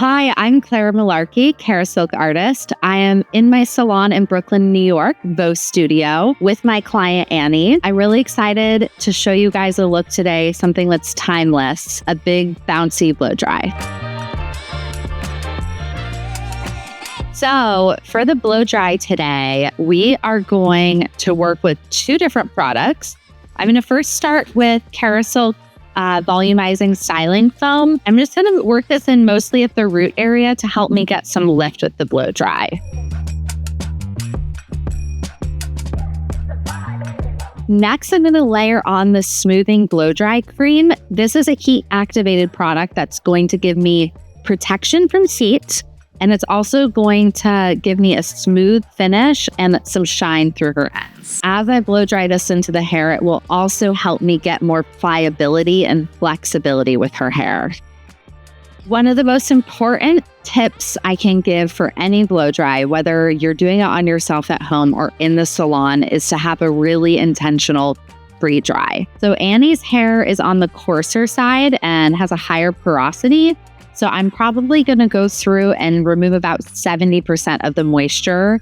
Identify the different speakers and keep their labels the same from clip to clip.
Speaker 1: Hi, I'm Claire Malarkey, Kerasilk artist. I am in my salon in Brooklyn, New York, Bow Studio, with my client, Annie. I'm really excited to show you guys a look today, something that's timeless, a big bouncy blow dry. So for the blow dry today, we are going to work with two different products. I'm going to first start with Kerasilk volumizing styling foam. I'm just going to work this in mostly at the root area to help me get some lift with the blow dry. Next, I'm going to layer on the smoothing blow dry cream. This is a heat activated product that's going to give me protection from heat, and it's also going to give me a smooth finish and some shine through her ends. As I blow dry this into the hair, it will also help me get more pliability and flexibility with her hair. One of the most important tips I can give for any blow dry, whether you're doing it on yourself at home or in the salon, is to have a really intentional pre-dry. So Annie's hair is on the coarser side and has a higher porosity. So I'm probably going to go through and remove about 70% of the moisture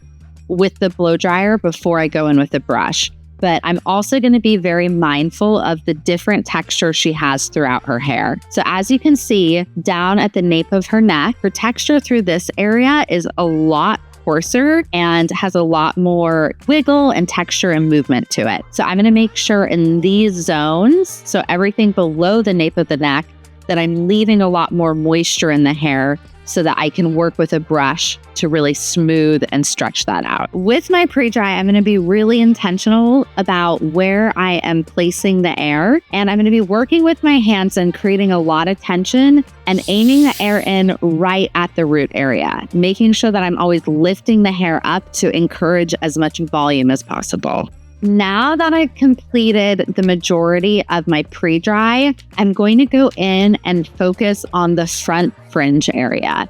Speaker 1: with the blow dryer before I go in with the brush. But I'm also going to be very mindful of the different texture she has throughout her hair. So as you can see, down at the nape of her neck, her texture through this area is a lot coarser and has a lot more wiggle and texture and movement to it. So I'm going to make sure in these zones, so everything below the nape of the neck, that I'm leaving a lot more moisture in the hair so that I can work with a brush to really smooth and stretch that out. With my pre-dry, I'm going to be really intentional about where I am placing the air, and I'm going to be working with my hands and creating a lot of tension and aiming the air in right at the root area, making sure that I'm always lifting the hair up to encourage as much volume as possible. Now that I've completed the majority of my pre-dry, I'm going to go in and focus on the front fringe area.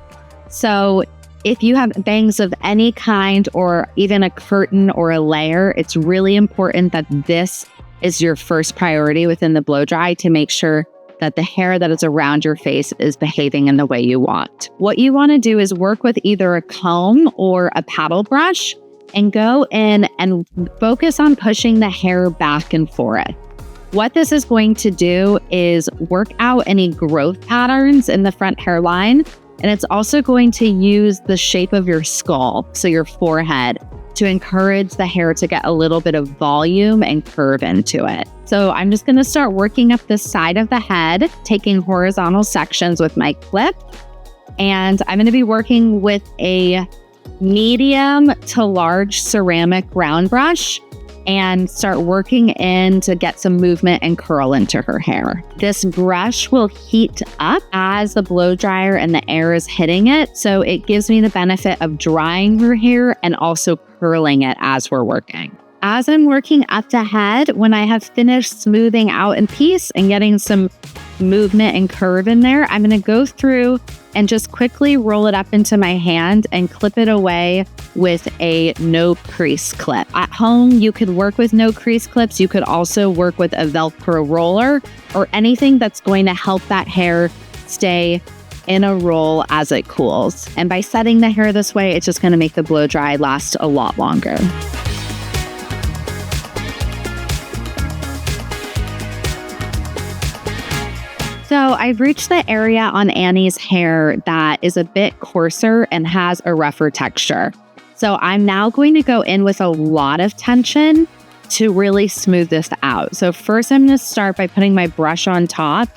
Speaker 1: So if you have bangs of any kind or even a curtain or a layer, it's really important that this is your first priority within the blow dry to make sure that the hair that is around your face is behaving in the way you want. What you want to do is work with either a comb or a paddle brush and go in and focus on pushing the hair back and forth. What this is going to do is work out any growth patterns in the front hairline, and it's also going to use the shape of your skull, so your forehead, to encourage the hair to get a little bit of volume and curve into it. So I'm just going to start working up the side of the head, taking horizontal sections with my clip, and I'm going to be working with a medium to large ceramic round brush and start working in to get some movement and curl into her hair. This brush will heat up as the blow dryer and the air is hitting it, so it gives me the benefit of drying her hair and also curling it as we're working. As I'm working up the head, when I have finished smoothing out in piece and getting some movement and curve in there, I'm going to go through and just quickly roll it up into my hand and clip it away with a no crease clip. At home, you could work with no crease clips. You could also work with a Velcro roller or anything that's going to help that hair stay in a roll as it cools. And by setting the hair this way, it's just going to make the blow dry last a lot longer. So I've reached the area on Annie's hair that is a bit coarser and has a rougher texture. So I'm now going to go in with a lot of tension to really smooth this out. So first I'm going to start by putting my brush on top,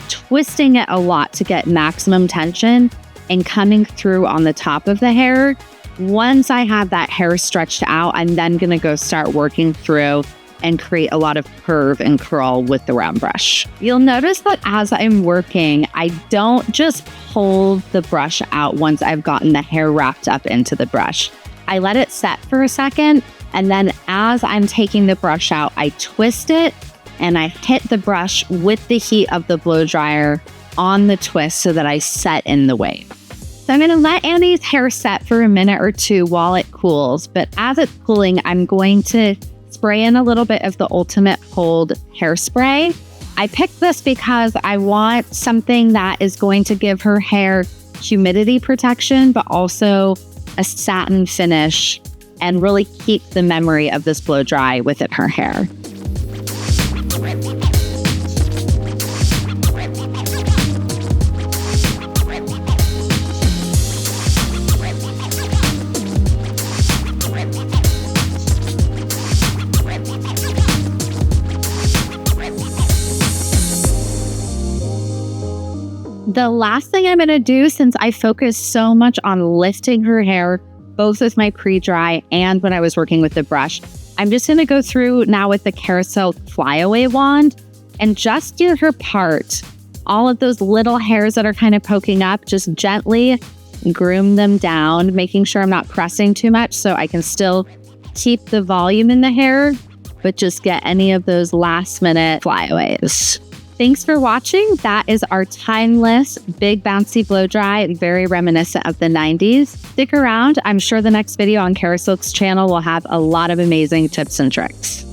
Speaker 1: twisting it a lot to get maximum tension and coming through on the top of the hair. Once I have that hair stretched out, I'm then going to go start working through and create a lot of curve and curl with the round brush. You'll notice that as I'm working, I don't just pull the brush out once I've gotten the hair wrapped up into the brush. I let it set for a second, and then as I'm taking the brush out, I twist it and I hit the brush with the heat of the blow dryer on the twist so that I set in the wave. So I'm going to let Annie's hair set for a minute or two while it cools, but as it's cooling, I'm going to spray in a little bit of the Ultimate Hold hairspray. I picked this because I want something that is going to give her hair humidity protection, but also a satin finish, and really keep the memory of this blow dry within her hair. The last thing I'm going to do, since I focused so much on lifting her hair, both with my pre-dry and when I was working with the brush, I'm just going to go through now with the Kerasilk flyaway wand and just do her part. All of those little hairs that are kind of poking up, just gently groom them down, making sure I'm not pressing too much so I can still keep the volume in the hair, but just get any of those last minute flyaways. Thanks for watching. That is our timeless, big bouncy blow dry, very reminiscent of the 90s. Stick around. I'm sure the next video on Kerasilk's channel will have a lot of amazing tips and tricks.